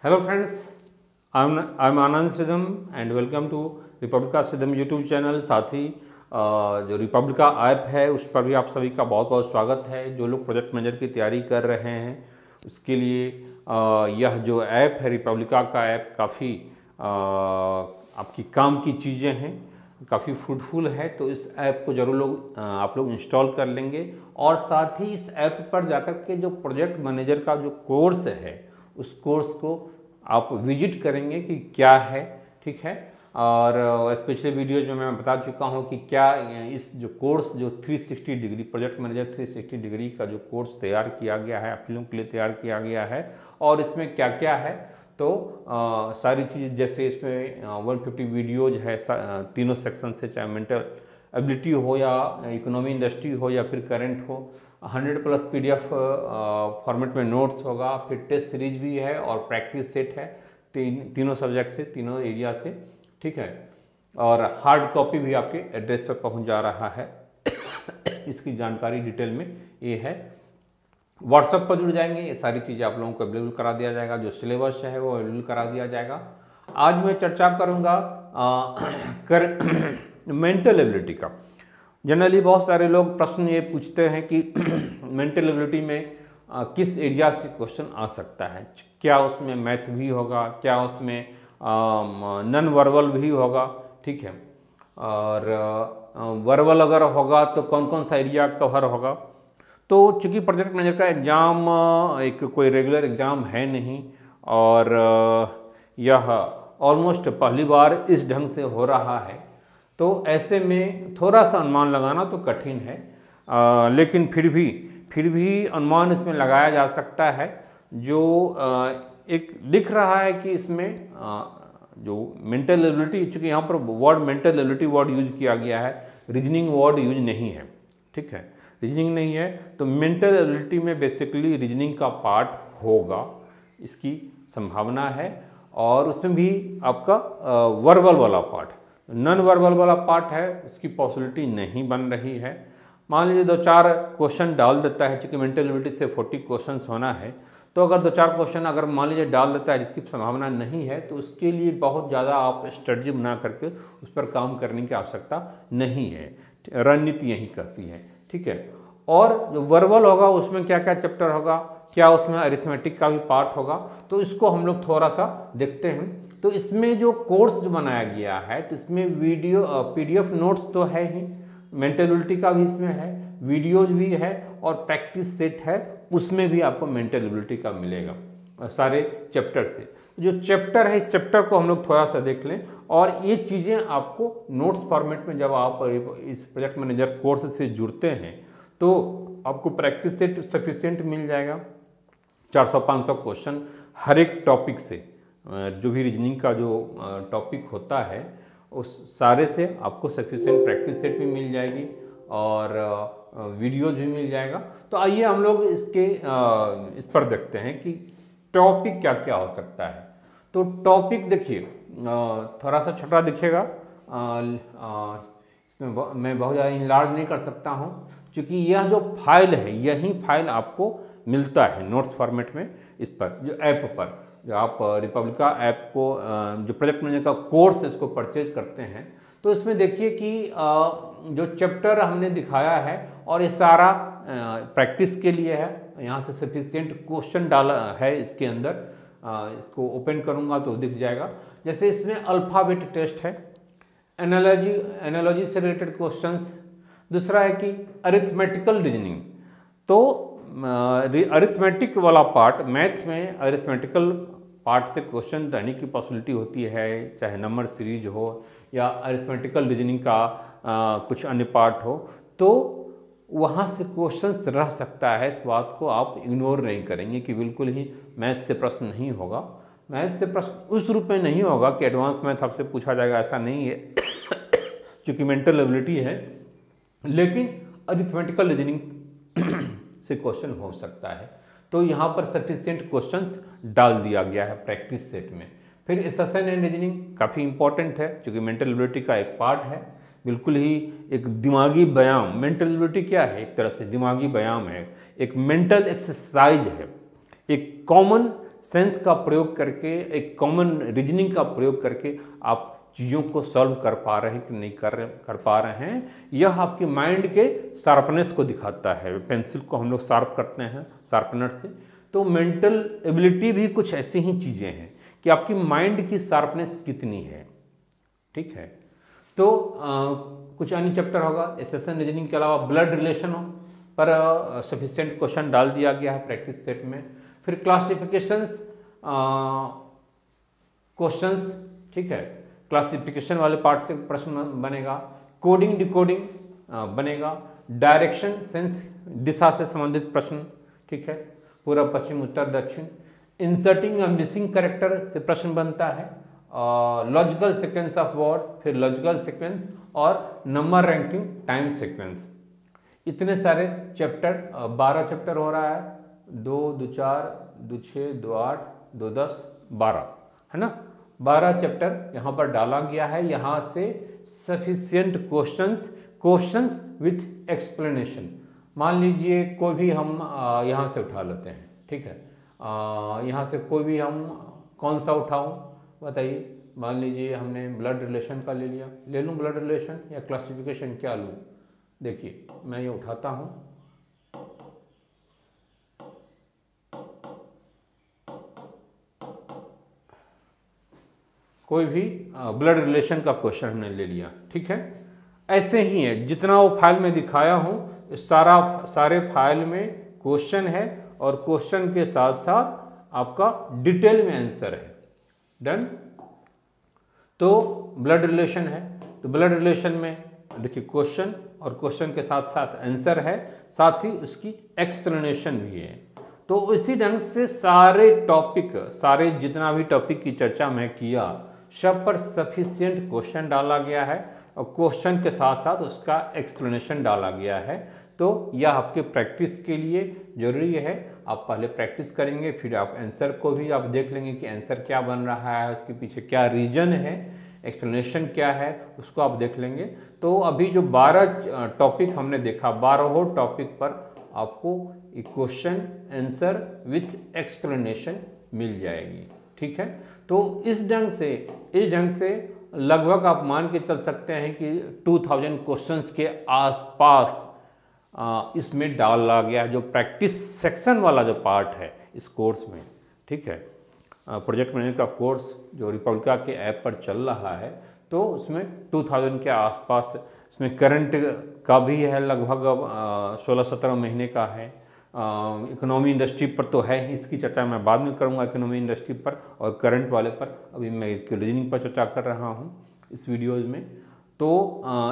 Hello friends, I am Anand Siddham and welcome to Republica Siddham YouTube channel. साथ ही जो Republica app है उस पर भी आप सभी का बहुत बहुत स्वागत है। जो लोग प्रोजेक्ट मैनेजर की तैयारी कर रहे हैं उसके लिए यह जो ऐप है रिपब्लिका का ऐप काफ़ी आपकी काम की चीज़ें हैं, काफ़ी फ्रूटफुल है। तो इस ऐप को ज़रूर आप लोग इंस्टॉल कर लेंगे और साथ ही इस ऐप पर जाकर के जो प्रोजेक्ट मैनेजर का जो कोर्स है उस कोर्स को आप विजिट करेंगे कि क्या है, ठीक है। और स्पेशली वीडियोज में मैं बता चुका हूं कि क्या इस जो कोर्स जो 360 डिग्री प्रोजेक्ट मैनेजर 360 डिग्री का जो कोर्स तैयार किया गया है, आप लोगों के लिए तैयार किया गया है और इसमें क्या क्या है। तो सारी चीज़ जैसे इसमें 150 वीडियोज है तीनों सेक्शन से, चाहे मेंटल एबिलिटी हो या इकोनॉमी इंडस्ट्री हो या फिर करंट हो। 100+ PDF फॉर्मेट में नोट्स होगा, फिर टेस्ट सीरीज भी है और प्रैक्टिस सेट है तीनों सब्जेक्ट से, तीनों एरिया से, ठीक है। और हार्ड कॉपी भी आपके एड्रेस पर पहुंच जा रहा है। इसकी जानकारी डिटेल में ये है। व्हाट्सएप पर जुड़ जाएंगे, ये सारी चीज़ें आप लोगों को अवेलेबल करा दिया जाएगा। जो सिलेबस है वो अवेलेबल करा दिया जाएगा। आज मैं चर्चा करूँगा मेंटल एबिलिटी का। जनरली बहुत सारे लोग प्रश्न ये पूछते हैं कि मेंटल एबिलिटी में किस एरिया से क्वेश्चन आ सकता है। क्या उसमें मैथ भी होगा, क्या उसमें नॉन वर्बल भी होगा, ठीक है। और वर्बल अगर होगा तो कौन कौन सा एरिया कवर होगा। तो चूँकि प्रोजेक्ट मैनेजर का एग्ज़ाम एक कोई रेगुलर एग्ज़ाम है नहीं और यह ऑलमोस्ट पहली बार इस ढंग से हो रहा है, तो ऐसे में थोड़ा सा अनुमान लगाना तो कठिन है। लेकिन फिर भी अनुमान इसमें लगाया जा सकता है। जो एक दिख रहा है कि इसमें जो मेंटल एबिलिटी, चूँकि यहाँ पर word mental ability word use किया गया है, रीजनिंग वर्ड यूज नहीं है, ठीक है। रीजनिंग नहीं है तो मेंटल एबिलिटी में बेसिकली रीजनिंग का पार्ट होगा, इसकी संभावना है। और उसमें भी आपका वर्बल वाला पार्ट, नॉन वर्बल वाला पार्ट है, उसकी पॉसिबिलिटी नहीं बन रही है। मान लीजिए 2-4 क्वेश्चन डाल देता है, चूँकि मेंटल एबिलिटी से 40 क्वेश्चन होना है, तो अगर 2-4 क्वेश्चन अगर मान लीजिए डाल देता है जिसकी संभावना नहीं है, तो उसके लिए बहुत ज़्यादा आप स्ट्रेटजी बना करके उस पर काम करने की आवश्यकता नहीं है। रणनीति यही कहती है, ठीक है। और जो वर्बल होगा उसमें क्या क्या चैप्टर होगा, क्या उसमें अरिथमेटिक का भी पार्ट होगा, तो इसको हम लोग थोड़ा सा देखते हैं। तो इसमें जो कोर्स जो बनाया गया है तो इसमें वीडियो PDF नोट्स तो है ही, मेंटल एबिलिटी का भी इसमें है, वीडियोज भी है और प्रैक्टिस सेट है, उसमें भी आपको मेंटल एबिलिटी का मिलेगा सारे चैप्टर से। जो चैप्टर है इस चैप्टर को हम लोग थोड़ा सा देख लें और ये चीज़ें आपको नोट्स फॉर्मेट में जब आप इस प्रोजेक्ट मैनेजर कोर्स से जुड़ते हैं तो आपको प्रैक्टिस सेट सफिशिएंट मिल जाएगा। 400-500 क्वेश्चन हर एक टॉपिक से, जो भी रीजनिंग का जो टॉपिक होता है उस सारे से आपको सफिशिएंट प्रैक्टिस सेट भी मिल जाएगी और वीडियोज भी मिल जाएगा। तो आइए हम लोग इस पर देखते हैं कि टॉपिक क्या क्या हो सकता है। तो टॉपिक देखिए थोड़ा सा छोटा दिखेगा, इसमें मैं बहुत ज़्यादा इनलार्ज नहीं कर सकता हूँ, क्योंकि यह जो फाइल है यही फाइल आपको मिलता है नोट्स फॉर्मेट में। इस पर जो ऐप पर जो आप रिपब्लिका ऐप को जो प्रोजेक्ट मैनेजर का कोर्स है इसको परचेज करते हैं, तो इसमें देखिए कि जो चैप्टर हमने दिखाया है और ये सारा प्रैक्टिस के लिए है। यहाँ से सफिशिएंट क्वेश्चन डाला है इसके अंदर, इसको ओपन करूँगा तो दिख जाएगा। जैसे इसमें अल्फ़ाबेट टेस्ट है, एनालॉजी से रिलेटेड क्वेश्चंस। दूसरा है कि अरिथमेटिकल रीजनिंग, तो अरिथमेटिक वाला पार्ट, मैथ में अरिथमेटिकल पार्ट से क्वेश्चन रहने की पॉसिबिलिटी होती है, चाहे नंबर सीरीज हो या अरिथमेटिकल रीजनिंग का कुछ अन्य पार्ट हो, तो वहाँ से क्वेश्चंस रह सकता है। इस बात को आप इग्नोर नहीं करेंगे कि बिल्कुल ही मैथ से प्रश्न नहीं होगा। मैथ से प्रश्न उस रूप में नहीं होगा कि एडवांस मैथ आपसे पूछा जाएगा, ऐसा नहीं है क्योंकि मेंटल एबिलिटी है, लेकिन अरिथमेटिकल रीजनिंग से क्वेश्चन हो सकता है। तो यहाँ पर सफिशिएंट क्वेश्चंस डाल दिया गया है प्रैक्टिस सेट में। फिर एसेशन एंड रीजनिंग काफ़ी इंपॉर्टेंट है, क्योंकि मेंटल एबिलिटी का एक पार्ट है, बिल्कुल ही एक दिमागी व्यायाम। मेंटल एबिलिटी क्या है? एक तरह से दिमागी व्यायाम है, एक मेंटल एक्सरसाइज है, एक कॉमन सेंस का प्रयोग करके, एक कॉमन रीजनिंग का प्रयोग करके आप चीज़ों को सॉल्व कर पा रहे हैं कि नहीं कर पा रहे हैं, यह आपके माइंड के शार्पनेस को दिखाता है। पेंसिल को हम लोग शार्प करते हैं शार्पनर से, तो मेंटल एबिलिटी भी कुछ ऐसी ही चीज़ें हैं कि आपकी माइंड की शार्पनेस कितनी है। ठीक है, तो कुछ अन्य चैप्टर होगा एसेशन रीजनिंग के अलावा ब्लड रिलेशन हो पर सफिशिएंट क्वेश्चन डाल दिया गया है प्रैक्टिस सेट में। फिर क्लासिफिकेशंस क्वेश्चंस, ठीक है, क्लासिफिकेशन वाले पार्ट से प्रश्न बनेगा, कोडिंग डिकोडिंग बनेगा, डायरेक्शन सेंस दिशा से संबंधित प्रश्न, ठीक है, पूर्व पश्चिम उत्तर दक्षिण, इंसर्टिंग और मिसिंग कैरेक्टर से प्रश्न बनता है, लॉजिकल सीक्वेंस ऑफ वर्ड, फिर लॉजिकल सीक्वेंस और नंबर रैंकिंग टाइम सीक्वेंस। इतने सारे चैप्टर, 12 चैप्टर हो रहा है, 2, 2, 4, 2, 6, 2, 8, 2, 10, 12, है ना। 12 चैप्टर यहाँ पर डाला गया है। यहाँ से सफिशिएंट क्वेश्चंस विथ एक्सप्लेनेशन, मान लीजिए कोई भी हम यहाँ से उठा लेते हैं, ठीक है, यहाँ से कोई भी हम कौन सा उठाऊँ बताइए। मान लीजिए हमने ब्लड रिलेशन का ले लिया, ले लूँ ब्लड रिलेशन या क्लासिफिकेशन, क्या लूँ? देखिए मैं ये उठाता हूँ, कोई भी ब्लड रिलेशन का क्वेश्चन हमने ले लिया, ठीक है। ऐसे ही है, जितना वो फाइल में दिखाया हूँ सारे फाइल में क्वेश्चन है और क्वेश्चन के साथ साथ आपका डिटेल में आंसर है। डन। तो ब्लड रिलेशन है, तो ब्लड रिलेशन में देखिए क्वेश्चन और क्वेश्चन के साथ साथ आंसर है, साथ ही उसकी एक्सप्लेनेशन भी है। तो इसी ढंग से सारे टॉपिक, सारे जितना भी टॉपिक की चर्चा मैं किया, सब पर सफिशिएंट क्वेश्चन डाला गया है और क्वेश्चन के साथ साथ उसका एक्सप्लेनेशन डाला गया है। तो यह आपके प्रैक्टिस के लिए जरूरी है। आप पहले प्रैक्टिस करेंगे, फिर आप आंसर को भी आप देख लेंगे कि आंसर क्या बन रहा है, उसके पीछे क्या रीजन है, एक्सप्लेनेशन क्या है, उसको आप देख लेंगे। तो अभी जो 12 टॉपिक हमने देखा, 12 टॉपिक पर आपको एक क्वेश्चन आंसर विथ एक्सप्लेनेशन मिल जाएगी, ठीक है। तो इस ढंग से लगभग आप मान के चल सकते हैं कि 2000 क्वेश्चंस के आसपास इसमें डाला गया जो प्रैक्टिस सेक्शन वाला जो पार्ट है इस कोर्स में, ठीक है। प्रोजेक्ट मैनेजर का कोर्स जो रिपब्लिका के ऐप पर चल रहा है, तो उसमें 2000 के आसपास इसमें करंट का भी है, लगभग 16-17 महीने का है। इकोनॉमी इंडस्ट्री पर तो है ही, इसकी चर्चा मैं बाद में करूंगा इकोनॉमी इंडस्ट्री पर और करंट वाले पर। अभी मैं रीजनिंग पर चर्चा कर रहा हूं इस वीडियोज़ में। तो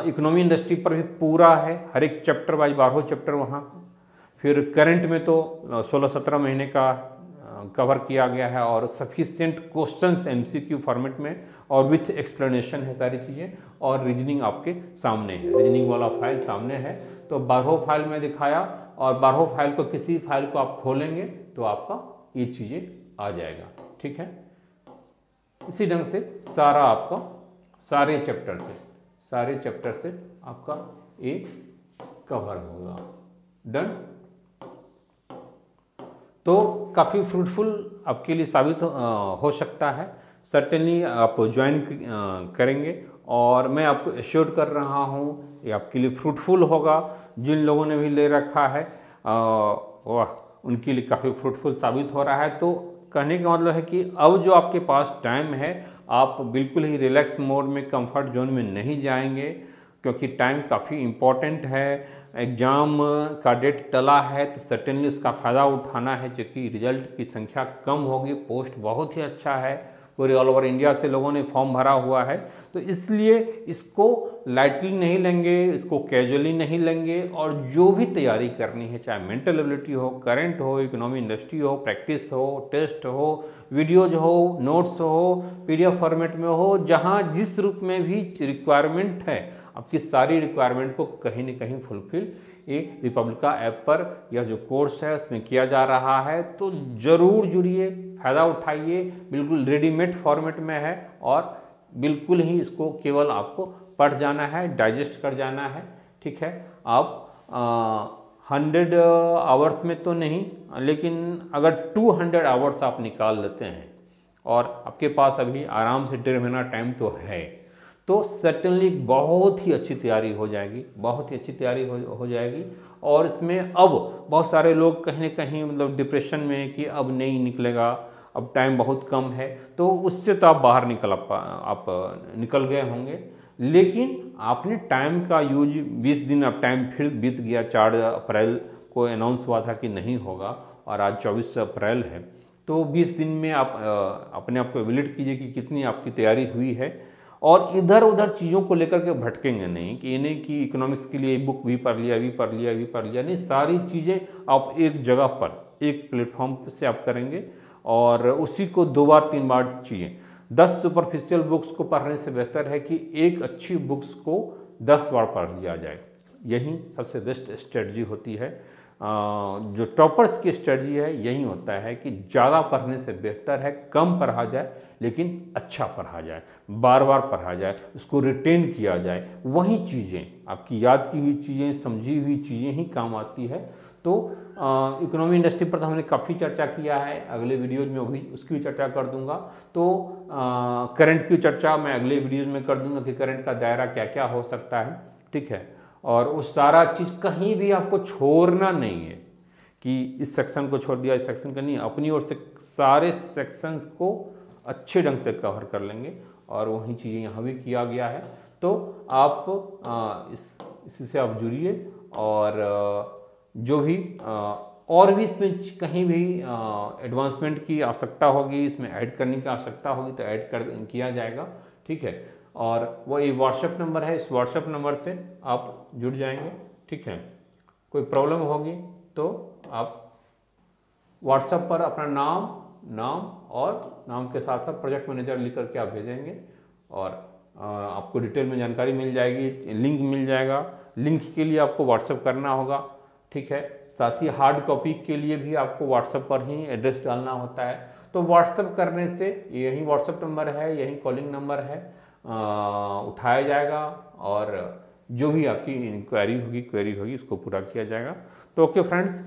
इकोनॉमी इंडस्ट्री पर भी पूरा है, हर एक चैप्टर वाइज 12 चैप्टर वहाँ। फिर करंट में तो 16-17 महीने का कवर किया गया है और सफिशिएंट क्वेश्चंस MCQ फॉर्मेट में और विथ एक्सप्लेनेशन है सारी चीज़ें। और रीजनिंग आपके सामने है, रीजनिंग वाला फाइल सामने है। तो 12 फाइल में दिखाया और 12 फाइल को, किसी फाइल को आप खोलेंगे तो आपका ये चीज़ें आ जाएगा, ठीक है। इसी ढंग से सारा आपका सारे चैप्टर से आपका ये कवर होगा। डन। तो काफ़ी फ्रूटफुल आपके लिए साबित हो सकता है। सर्टेनली आप ज्वाइन करेंगे और मैं आपको एश्योर कर रहा हूँ ये आपके लिए फ्रूटफुल होगा। जिन लोगों ने भी ले रखा है वाह, उनके लिए काफ़ी फ्रूटफुल साबित हो रहा है। तो कहने का मतलब है कि अब जो आपके पास टाइम है, आप बिल्कुल ही रिलैक्स मोड में, कंफर्ट जोन में नहीं जाएंगे, क्योंकि टाइम काफ़ी इम्पॉर्टेंट है। एग्ज़ाम का डेट टला है तो सर्टेनली उसका फ़ायदा उठाना है, क्योंकि रिजल्ट की संख्या कम होगी। पोस्ट बहुत ही अच्छा है, पूरे ऑल ओवर इंडिया से लोगों ने फॉर्म भरा हुआ है। तो इसलिए इसको लाइटली नहीं लेंगे, इसको कैजुअली नहीं लेंगे। और जो भी तैयारी करनी है, चाहे मेंटल एबिलिटी हो, करंट हो, इकोनॉमी इंडस्ट्री हो, प्रैक्टिस हो, टेस्ट हो, वीडियोज हो, नोट्स हो, PDF फॉर्मेट में हो, जहाँ जिस रूप में भी रिक्वायरमेंट है, आपकी सारी रिक्वायरमेंट को कहीं न कहीं फुलफिल ये रिपब्लिका ऐप पर यह जो कोर्स है उसमें किया जा रहा है। तो ज़रूर जुड़िए, फ़ायदा उठाइए। बिल्कुल रेडीमेड फॉर्मेट में है और बिल्कुल ही इसको केवल आपको पढ़ जाना है, डाइजेस्ट कर जाना है, ठीक है। आप 100 आवर्स में तो नहीं, लेकिन अगर 200 आवर्स आप निकाल लेते हैं और आपके पास अभी आराम से 1.5 महीना टाइम तो है, तो सर्टेनली बहुत ही अच्छी तैयारी हो जाएगी, बहुत ही अच्छी तैयारी हो जाएगी। और इसमें अब बहुत सारे लोग कहीं ना कहीं मतलब डिप्रेशन में कि अब नहीं निकलेगा, अब टाइम बहुत कम है, तो उससे तो आप बाहर आप निकल गए होंगे। लेकिन आपने टाइम का यूज 20 दिन, अब टाइम फिर बीत गया। 4 अप्रैल को अनाउंस हुआ था कि नहीं होगा और आज 24 अप्रैल है, तो 20 दिन में आप अपने आप को एवेल्यूएट कीजिए कि कितनी आपकी तैयारी हुई है। और इधर उधर चीज़ों को लेकर के भटकेंगे नहीं कि इन्हें कि इकोनॉमिक्स के लिए बुक भी पढ़ लिया, भी पढ़ लिया, भी पढ़ लिया, नहीं, सारी चीज़ें आप एक जगह पर, एक प्लेटफॉर्म से आप करेंगे और उसी को 2 बार 3 बार चाहिए। 10 सुपरफिशियल बुक्स को पढ़ने से बेहतर है कि एक अच्छी बुक्स को 10 बार पढ़ लिया जाए। यही सबसे बेस्ट स्ट्रेटजी होती है। जो टॉपर्स की स्ट्रेटजी है यही होता है कि ज़्यादा पढ़ने से बेहतर है कम पढ़ा जाए, लेकिन अच्छा पढ़ा जाए, बार बार पढ़ा जाए, उसको रिटेन किया जाए। वही चीज़ें, आपकी याद की हुई चीज़ें, समझी हुई चीज़ें ही काम आती है। तो इकोनॉमी इंडस्ट्री पर तो हमने काफ़ी चर्चा किया है, अगले वीडियोज में भी उसकी भी चर्चा कर दूंगा। तो करंट की चर्चा मैं अगले वीडियोज में कर दूंगा कि करंट का दायरा क्या क्या हो सकता है, ठीक है। और उस सारा चीज़ कहीं भी आपको छोड़ना नहीं है कि इस सेक्शन को छोड़ दिया, इस सेक्शन का नहीं, अपनी ओर से सारे सेक्शंस को अच्छे ढंग से कवर कर लेंगे और वही चीज़ें यहाँ भी किया गया है। तो आप इसी से आप जुड़िए और जो भी और भी इसमें कहीं भी एडवांसमेंट की आवश्यकता होगी, इसमें ऐड करने की आवश्यकता होगी तो ऐड किया जाएगा, ठीक है। और वो ये व्हाट्सएप नंबर है, इस व्हाट्सएप नंबर से आप जुड़ जाएंगे, ठीक है। कोई प्रॉब्लम होगी तो आप व्हाट्सएप पर अपना नाम और नाम के साथ साथ प्रोजेक्ट मैनेजर लिख करके आप भेजेंगे और आपको डिटेल में जानकारी मिल जाएगी, लिंक मिल जाएगा। लिंक के लिए आपको व्हाट्सएप करना होगा, ठीक है। साथ ही हार्ड कॉपी के लिए भी आपको व्हाट्सएप पर ही एड्रेस डालना होता है। तो व्हाट्सएप करने से यही व्हाट्सएप नंबर है, यही कॉलिंग नंबर है, उठाया जाएगा और जो भी आपकी क्वेरी होगी उसको पूरा किया जाएगा। तो ओके फ्रेंड्स,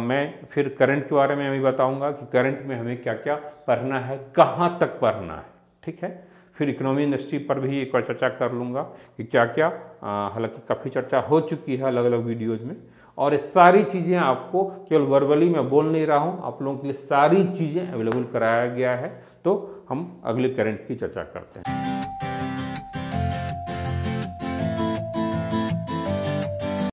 मैं फिर करंट के बारे में अभी बताऊंगा कि करंट में हमें क्या क्या पढ़ना है, कहाँ तक पढ़ना है, ठीक है। फिर इकोनॉमी इंडस्ट्री पर भी एक बार चर्चा कर लूँगा कि क्या क्या, हालांकि काफ़ी चर्चा हो चुकी है अलग अलग वीडियोज़ में, और ये सारी चीज़ें आपको केवल वर्बली मैं बोल नहीं रहा हूँ, आप लोगों के लिए सारी चीज़ें अवेलेबल कराया गया है। तो हम अगले करंट की चर्चा करते हैं।